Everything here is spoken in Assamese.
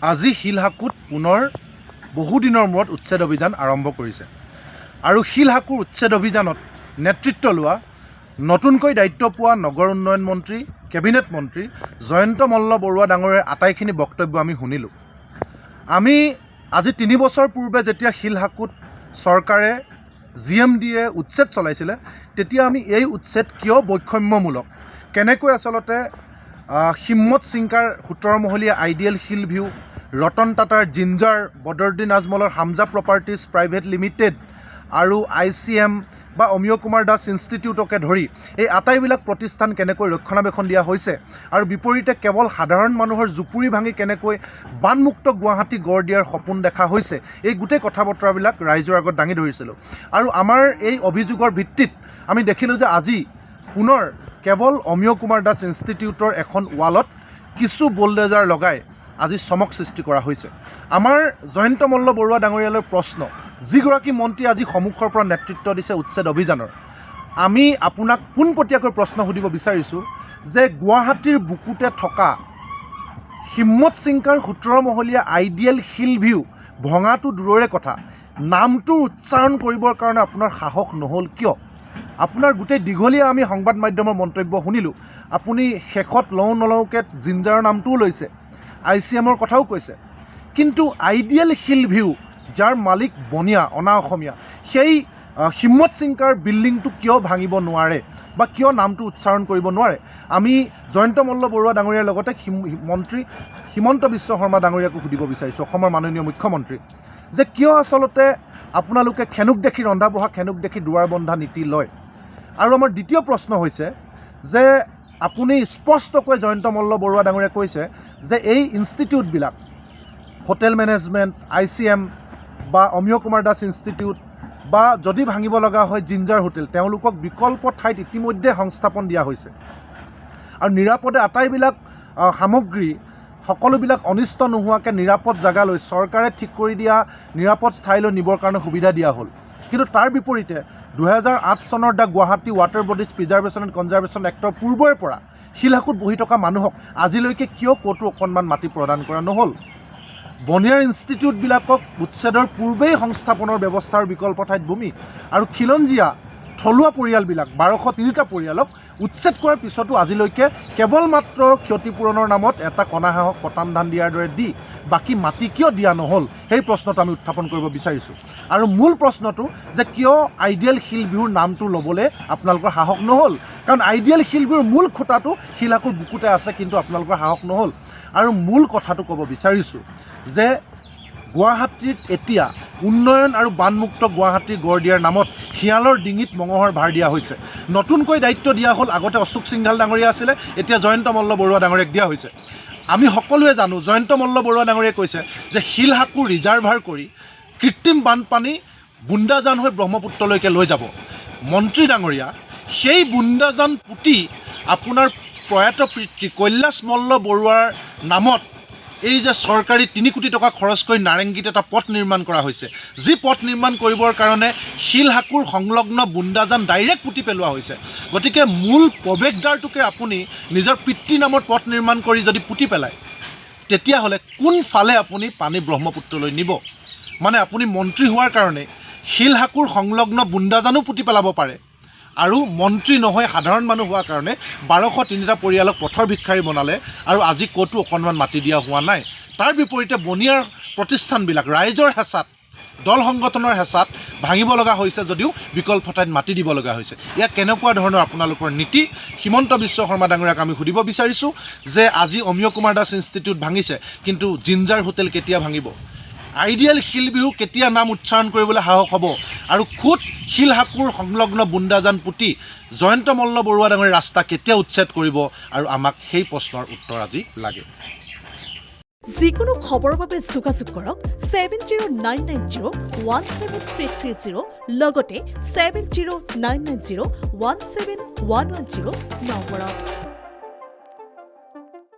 আজি শিলহাকুত পুনৰ বহুদিনৰ মূৰত উচ্ছেদ অভিযান আৰম্ভ কৰিছে আৰু শিলহাকুৰ উচ্ছেদ অভিযানত নেতৃত্ব লোৱা নতুনকৈ দায়িত্ব পোৱা নগৰ উন্নয়ন মন্ত্ৰী কেবিনেট মন্ত্ৰী জয়ন্ত মল্ল বৰুৱা ডাঙৰীয়াৰ আটাইখিনি বক্তব্য আমি শুনিলোঁ। আমি আজি 3 বছৰ পূৰ্বে যেতিয়া শিলহাকুত চৰকাৰে GMDয়ে উচ্ছেদ চলাইছিলে তেতিয়া আমি এই উচ্ছেদ কিয় বৈষম্যমূলক, কেনেকৈ আচলতে হিম্মত সিংকাৰ 17 মহলীয়া আইডিয়েল হিল ভিউ, ৰতন টাটাৰ জিঞ্জাৰ, বদৰুদ্দিন আজমলৰ হামজা প্ৰপাৰ্টিজ প্ৰাইভেট লিমিটেড আৰু ICM বা অমিয় কুমাৰ দাস ইনষ্টিটিউটকে ধৰি এই আটাইবিলাক প্ৰতিষ্ঠান কেনেকৈ ৰক্ষণাবেক্ষণ দিয়া হৈছে আৰু বিপৰীতে কেৱল সাধাৰণ মানুহৰ জুপুৰি ভাঙি কেনেকৈ বানমুক্ত গুৱাহাটী গঢ় দিয়াৰ সপোন দেখা হৈছে, এই গোটেই কথা বতৰাবিলাক ৰাইজৰ আগত দাঙি ধৰিছিলোঁ। আৰু আমাৰ এই অভিযোগৰ ভিত্তিত আমি দেখিলোঁ যে আজি পুনৰ কেৱল অমিয় কুমাৰ দাস ইনষ্টিটিউটৰ এখন ৱালত কিছু বোল্ডেজাৰ লগাই আজি চমক সৃষ্টি কৰা হৈছে। আমাৰ জয়ন্ত মল্ল বৰুৱা ডাঙৰীয়ালৈ প্ৰশ্ন, যিগৰাকী মন্ত্ৰী আজি সন্মুখৰ পৰা নেতৃত্ব দিছে উচ্ছেদ অভিযানৰ, আমি আপোনাক পোনপটীয়াকৈ প্ৰশ্ন সুধিব বিচাৰিছোঁ যে গুৱাহাটীৰ বুকুতে থকা হিম্মত সিংকাৰ 17 মহলীয়া আইডিয়েল হিল ভিউ ভঙাটো দূৰৰে কথা, নামটো উচ্চাৰণ কৰিবৰ কাৰণে আপোনাৰ সাহস নহ'ল কিয়? আপোনাৰ গোটেই দীঘলীয়া আমি সংবাদ মাধ্যমৰ মন্তব্য শুনিলোঁ, আপুনি শেষত লওঁ নলওঁকৈ জিঞ্জাৰৰ নামটোও লৈছে, ICMৰ কথাও কৈছে, কিন্তু আইডিয়েল হিল ভিউ যাৰ মালিক বনিয়া অনা অসমীয়া সেই হিম্মত সিংকাৰ বিল্ডিংটো কিয় ভাঙিব নোৱাৰে বা কিয় নামটো উচ্চাৰণ কৰিব নোৱাৰে? আমি জয়ন্ত মল্ল বৰুৱা ডাঙৰীয়াৰ লগতে মন্ত্ৰী হিমন্ত বিশ্ব শৰ্মা ডাঙৰীয়াকো সুধিব বিচাৰিছোঁ, অসমৰ মাননীয় মুখ্যমন্ত্ৰী, যে কিয় আচলতে আপোনালোকে খেনুক দেখি ৰন্ধা বঢ়া, খেনুক দেখি দুৱাৰ বন্ধা নীতি লয়? আৰু আমাৰ দ্বিতীয় প্ৰশ্ন হৈছে যে আপুনি স্পষ্টকৈ জয়ন্ত মল্ল বৰুৱা ডাঙৰীয়াই কৈছে যে এই ইনষ্টিটিউটবিলাক হোটেল মেনেজমেণ্ট, ICM বা অমিয় কুমাৰ দাস ইনষ্টিটিউট বা যদি ভাঙিব লগা হয় জিঞ্জাৰ হোটেল, তেওঁলোকক বিকল্প ঠাইত ইতিমধ্যে সংস্থাপন দিয়া হৈছে আৰু নিৰাপদে আটাইবিলাক সামগ্ৰী সকলোবিলাক অনিষ্ট নোহোৱাকৈ নিৰাপদ জেগালৈ চৰকাৰে ঠিক কৰি দিয়া নিৰাপদ ঠাইলৈ নিবৰ কাৰণে সুবিধা দিয়া হ'ল। কিন্তু তাৰ বিপৰীতে 2008 চনৰ the Guwahati water bodies preservation and conservation actor পূৰ্বৰে পৰা শিলহাকুত বহি থকা মানুহক আজিলৈকে কিয় ক'তো অকণমান মাটি প্ৰদান কৰা নহ'ল? বনিয়াৰ ইনষ্টিটিউটবিলাকক উচ্ছেদৰ পূৰ্বেই সংস্থাপনৰ ব্যৱস্থাৰ বিকল্প ঠাইত ভূমি আৰু খিলঞ্জীয়া থলুৱা পৰিয়ালবিলাক 1203টা পৰিয়ালক উচ্ছেদ কৰাৰ পিছতো আজিলৈকে কেৱল মাত্ৰ ক্ষতিপূৰণৰ নামত এটা কণা হাঁহক পতান ধান দিয়াৰ দৰে দি বাকী মাটি কিয় দিয়া নহ'ল, সেই প্ৰশ্নটো আমি উত্থাপন কৰিব বিচাৰিছোঁ। আৰু মূল প্ৰশ্নটো যে কিয় আইডিয়েল হিল ভিউৰ নামটো ল'বলৈ আপোনালোকৰ সাহস নহ'ল? কাৰণ আইডিয়েল হিল ভিউৰ মূল খুঁটাটো শিলহাকুৰ বুকুতে আছে, কিন্তু আপোনালোকৰ সাহস নহ'ল। আৰু মূল কথাটো ক'ব বিচাৰিছোঁ যে গুৱাহাটীত এতিয়া উন্নয়ন আৰু বানমুক্ত গুৱাহাটী গঢ় দিয়াৰ নামত শিয়ালৰ ডিঙিত মঙহৰ ভাৰ দিয়া হৈছে। নতুনকৈ দায়িত্ব দিয়া হ'ল, আগতে অশোক সিংঘাল ডাঙৰীয়া আছিলে, এতিয়া জয়ন্ত মল্ল বৰুৱা ডাঙৰীয়াক দিয়া হৈছে। আমি সকলোৱে জানো জয়ন্ত মল্ল বৰুৱা ডাঙৰীয়াই কৈছে যে শিলহাকুৰ ৰিজাৰ্ভাৰ কৰি কৃত্ৰিম বানপানী বুন্দাজান হৈ ব্ৰহ্মপুত্ৰলৈকে লৈ যাব। মন্ত্ৰী ডাঙৰীয়া, সেই বুন্দাজান পুতি আপোনাৰ প্ৰয়াত পিতৃ কৈলাশ মল্ল বৰুৱাৰ নামত এই যে চৰকাৰী 3 কোটি টকা খৰচ কৰি নাৰেংগীত এটা পথ নিৰ্মাণ কৰা হৈছে, যি পথ নিৰ্মাণ কৰিবৰ কাৰণে শিলহাকুৰ সংলগ্ন বুন্দাজান ডাইৰেক্ট পুতি পেলোৱা হৈছে। গতিকে মূল প্ৰৱেশদ্বাৰটোকে আপুনি নিজৰ পিতৃ নামত পথ নিৰ্মাণ কৰি যদি পুতি পেলায়, তেতিয়াহ'লে কোনফালে আপুনি পানী ব্ৰহ্মপুত্ৰলৈ নিব? মানে আপুনি মন্ত্ৰী হোৱাৰ কাৰণে শিলহাকুৰ সংলগ্ন বুন্দাজানো পুতি পেলাব পাৰে আৰু মন্ত্ৰী নহয় সাধাৰণ মানুহ হোৱাৰ কাৰণে 1203টা পৰিয়ালক পথৰ ভিক্ষাৰী বনালে আৰু আজি ক'তো অকণমান মাটি দিয়া হোৱা নাই। তাৰ বিপৰীতে বনিয়াৰ প্ৰতিষ্ঠানবিলাক ৰাইজৰ হেঁচাত, দল সংগঠনৰ হেঁচাত ভাঙিব লগা হৈছে যদিও বিকল্প ঠাইত মাটি দিব লগা হৈছে। ইয়াক কেনেকুৱা ধৰণৰ আপোনালোকৰ নীতি? হিমন্ত বিশ্ব শৰ্মা ডাঙৰীয়াক আমি সুধিব বিচাৰিছোঁ যে আজি অমিয় কুমাৰ দাস ইনষ্টিটিউট ভাঙিছে, কিন্তু জিঞ্জাৰ হোটেল কেতিয়া ভাঙিব? আইডিয়েল হিল ভিউ কেতিয়া নাম উচ্চাৰণ কৰিবলৈ সাহস হ'ব? আৰু খুদ শিলহাকুৰ সংলগ্ন বুন্দাজান পুতি জয়ন্ত মল্ল বৰুৱা ডাঙৰীয়া ৰাস্তা কেতিয়া উচ্ছেদ কৰিব? আৰু আমাক সেই প্ৰশ্নৰ উত্তৰ আজি লাগে। যিকোনো খবৰৰ বাবে যোগাযোগ কৰক 7099017330 লগতে 7099017110 নম্বৰত।